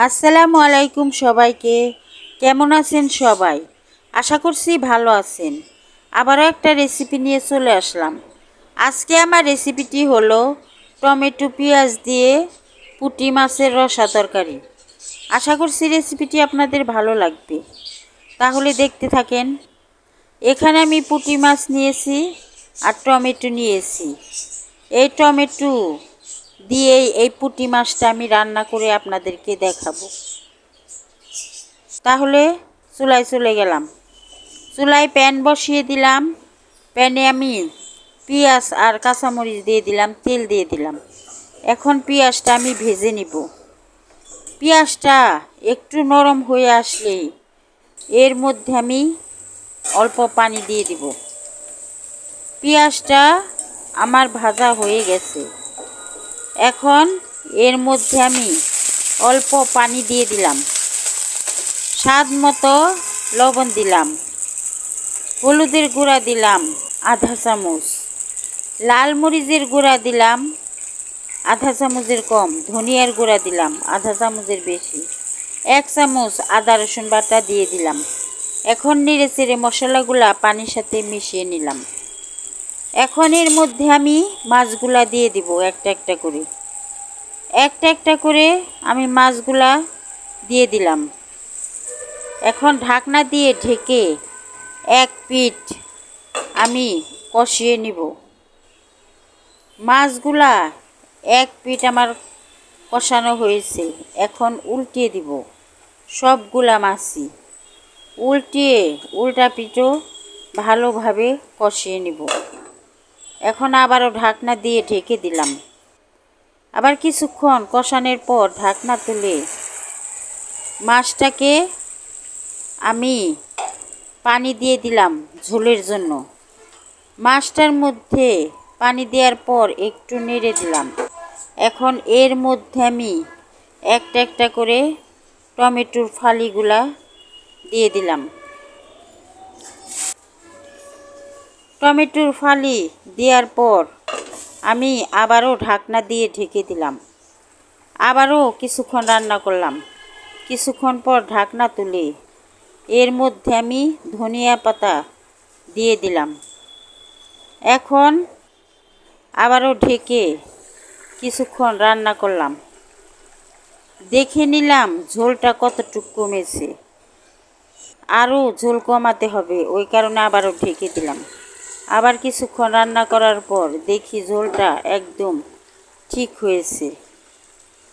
আসসালামু আলাইকুম সবাইকে। কেমন আছেন সবাই? আশা করছি ভালো আছেন। আবারও একটা রেসিপি নিয়ে চলে আসলাম। আজকে আমার রেসিপিটি হলো টমেটো পেঁয়াজ দিয়ে পুঁটি মাছের রসা তরকারি। আশা করছি রেসিপিটি আপনাদের ভালো লাগবে, তাহলে দেখতে থাকেন। এখানে আমি পুঁটি মাছ নিয়েছি আর টমেটো নিয়েছি। এই টমেটো দিয়ে এই পুঁটি মাছটা আমি রান্না করে আপনাদেরকে দেখাবো। তাহলে চুলায় চলে গেলাম। চুলায় প্যান বসিয়ে দিলাম। প্যানে আমি পেঁয়াজ আর কাঁচামরিচ দিয়ে দিলাম, তেল দিয়ে দিলাম। এখন পেঁয়াজটা আমি ভেজে নিব। পেঁয়াজটা একটু নরম হয়ে আসলেই এর মধ্যে আমি অল্প পানি দিয়ে দিব। পেঁয়াজটা আমার ভাজা হয়ে গেছে। এখন এর মধ্যে আমি অল্প পানি দিয়ে দিলাম। স্বাদ মতো লবণ দিলাম। হলুদের গুঁড়া দিলাম আধা চামচ। লাল মরিচের গুঁড়া দিলাম আধা চামচের কম। ধনিয়ার গুঁড়া দিলাম আধা চামচের বেশি। 1 চামচ আদা রসুন বাটা দিয়ে দিলাম। এখন নেড়ে চেড়ে মশলাগুলা পানির সাথে মিশিয়ে নিলাম। এখন এর মধ্যে আমি মাছগুলা দিয়ে দিব একটা একটা করে। একটা একটা করে আমি মাছগুলা দিয়ে দিলাম। এখন ঢাকনা দিয়ে ঢেকে এক পিঠ আমি কষিয়ে নিব। মাছগুলা এক পিঠ আমার কষানো হয়েছে। এখন উল্টিয়ে দিব সবগুলা মাছই। উল্টা পিঠও ভালোভাবে কষিয়ে নিব। এখন আবারও ঢাকনা দিয়ে ঢেকে দিলাম। আবার কিছুক্ষণ কষানোর পর ঢাকনা তুলে মাছটাকে আমি পানি দিয়ে দিলাম ঝোলের জন্য। মাছটার মধ্যে পানি দেওয়ার পর একটু নেড়ে দিলাম। এখন এর মধ্যে আমি একটা একটা করে টমেটোর ফালিগুলা দিয়ে দিলাম। টমেটোর ফালি দেওয়ার পর আমি আবারও ঢাকনা দিয়ে ঢেকে দিলাম। আবারও কিছুক্ষণ রান্না করলাম। কিছুক্ষণ পর ঢাকনা তুলে এর মধ্যে আমি ধনিয়া পাতা দিয়ে দিলাম। এখন আবারও ঢেকে কিছুক্ষণ রান্না করলাম। দেখে নিলাম ঝোলটা কতটুকু কমেছে। আরও ঝোল কমাতে হবে, ওই কারণে আবারও ঢেকে দিলাম। আবার কিছুক্ষণ রান্না করার পর দেখি ঝোলটা একদম ঠিক হয়েছে।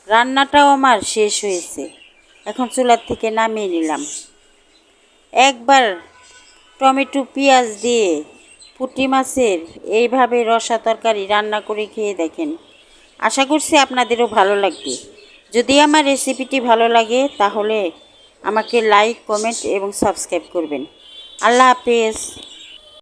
রান্নাটাও আমার শেষ হয়েছে। এখন চুলার থেকে নামিয়ে নিলাম। একবার টমেটো পেঁয়াজ দিয়ে পুঁটি মাছের এইভাবে রসা তরকারি রান্না করে খেয়ে দেখেন। আশা করছি আপনাদেরও ভালো লাগবে। যদি আমার রেসিপিটি ভালো লাগে তাহলে আমাকে লাইক, কমেন্ট এবং সাবস্ক্রাইব করবেন। আল্লাহ হাফেজ।